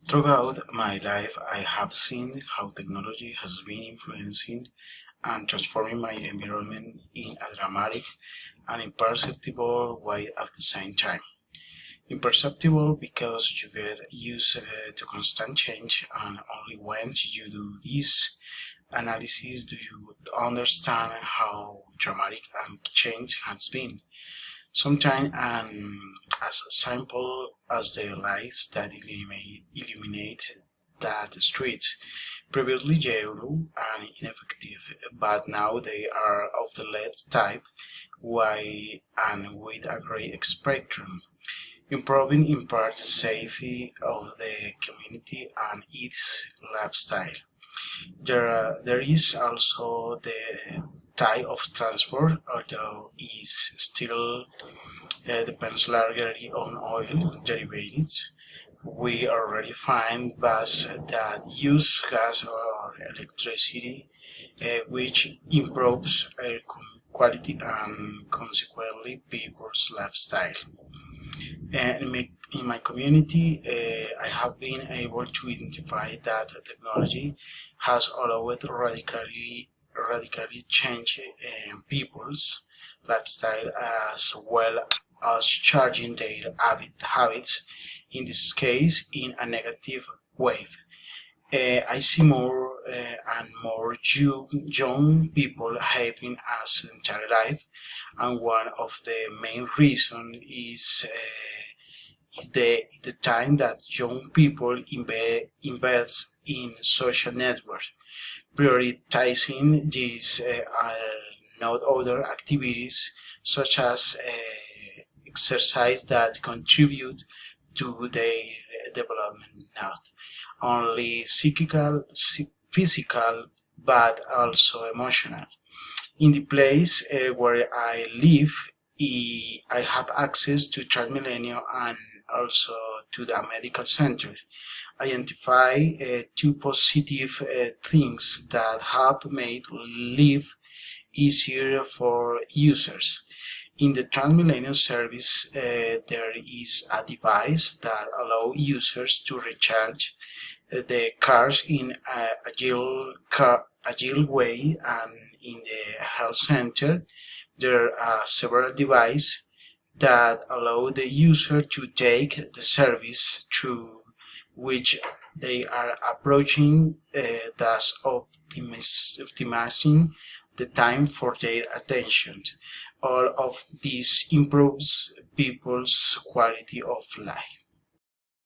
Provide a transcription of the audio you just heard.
Throughout my life, I have seen how technology has been influencing and transforming my environment in a dramatic and imperceptible way at the same time. Imperceptible because you get used to constant change, and only when you do this analysis do you understand how dramatic and change has been. Sometimes as simple as the lights that illuminate that street, previously yellow and ineffective, but now they are of the LED type, white and with a great spectrum, improving in part the safety of the community and its lifestyle. There is also the type of transport, although is still depends largely on oil derivatives. We already find buses that use gas or electricity, which improves air quality and consequently people's lifestyle. In my community, I have been able to identify that technology has allowed radically change people's lifestyle as well as charging their habits, in this case in a negative way. I see more and more young people having a sedentary life, and one of the main reasons is the time that young people invest in social networks. Prioritizing these are not other activities such as exercise that contribute to their development, not only physical, but also emotional. In the place where I live, I have access to Transmilenio and also to the medical center. Identify two positive things that have made life easier for users. In the Transmilenio service, there is a device that allows users to recharge the cars in a agile way, and in the health center there are several devices that allow the user to take the service through which they are approaching, thus optimizing the time for their attention. All of this improves people's quality of life.